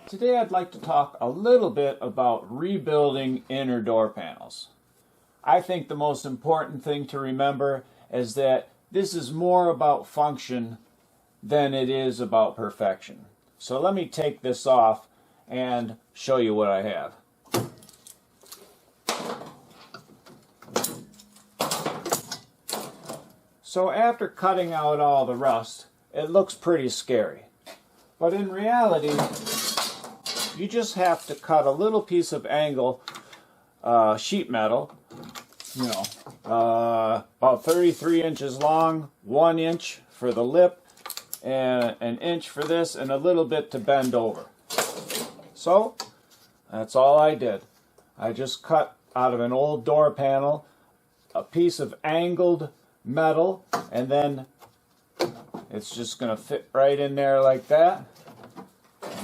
Today I'd like to talk a little bit about rebuilding inner door panels. I think the most important thing to remember is that this is more about function than it is about perfection. So let me take this off and show you what I have. So after cutting out all the rust, it looks pretty scary. But in reality, you just have to cut a little piece of angle sheet metal, about 33 inches long, 1 inch for the lip, and an inch for this, and a little bit to bend over. So that's all I did. I just cut out of an old door panel a piece of angled metal, and then it's just going to fit right in there like that.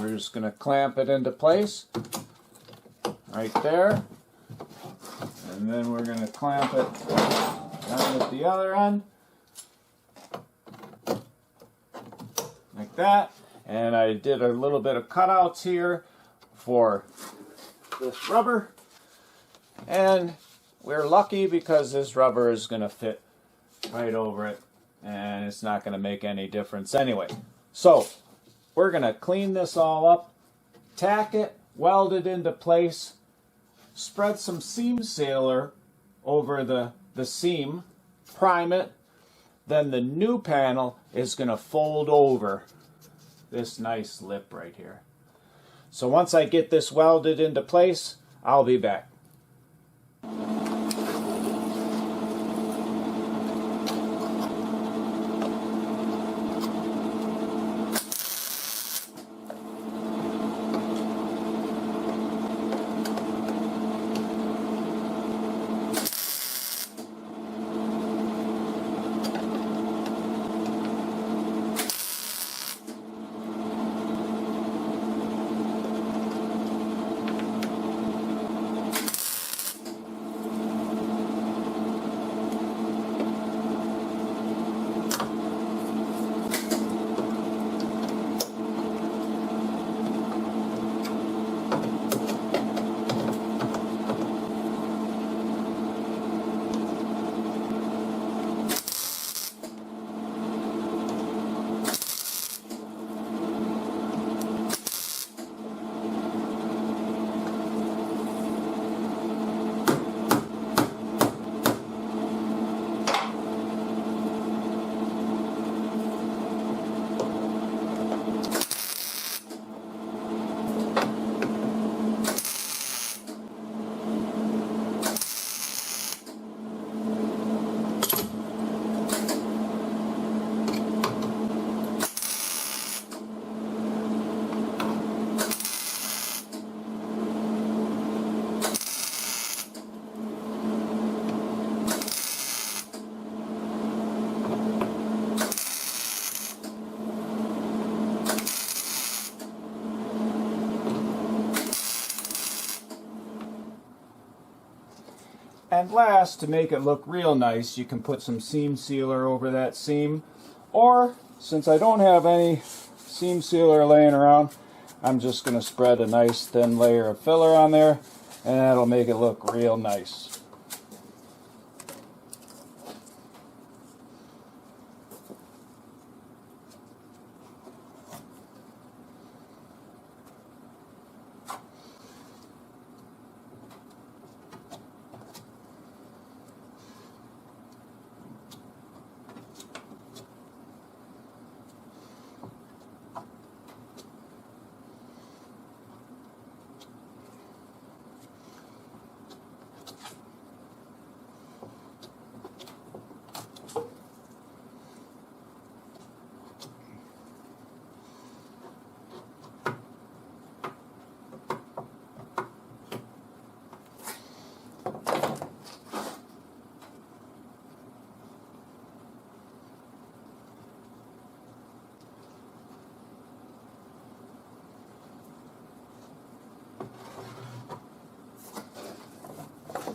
We're just going to clamp it into place right there, and then we're going to clamp it down at the other end like that. And I did a little bit of cutouts here for this rubber, and we're lucky because this rubber is going to fit right over it, and it's not going to make any difference anyway. So we're going to clean this all up, tack it, weld it into place, spread some seam sealer over the seam, prime it, then the new panel is going to fold over this nice lip right here. So once I get this welded into place, I'll be back. And last, to make it look real nice, you can put some seam sealer over that seam. Or, since I don't have any seam sealer laying around, I'm just going to spread a nice thin layer of filler on there, and that'll make it look real nice.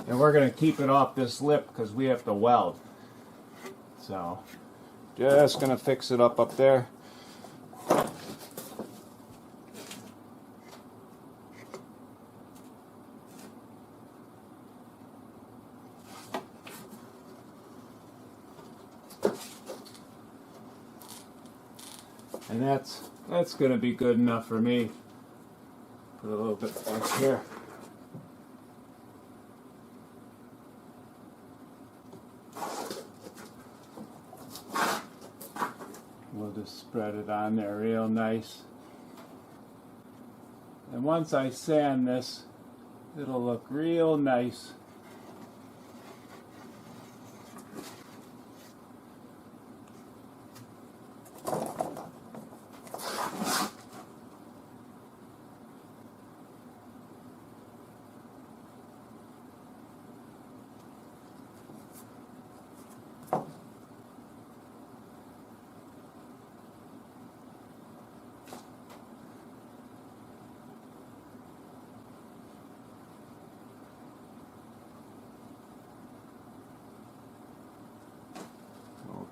And we're going to keep it off this lip because we have to weld. So Just going to fix it up there. And that's going to be good enough for me. Put a little bit back here. We'll just spread it on there real nice. And once I sand this, it'll look real nice.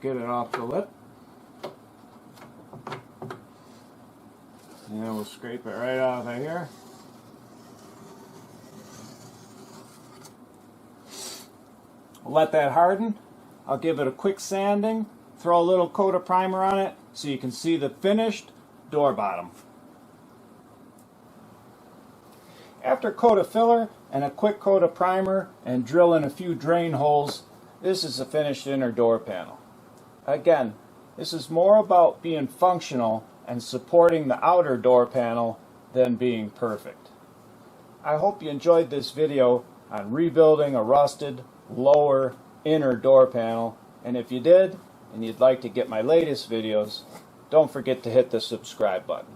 Get it off the lip. And we'll scrape it right out of here. We'll let that harden. I'll give it a quick sanding, throw a little coat of primer on it so you can see the finished door bottom. After a coat of filler and a quick coat of primer and drill in a few drain holes, this is the finished inner door panel. Again, this is more about being functional and supporting the outer door panel than being perfect. I hope you enjoyed this video on rebuilding a rusted lower inner door panel, and if you did and you'd like to get my latest videos, don't forget to hit the subscribe button.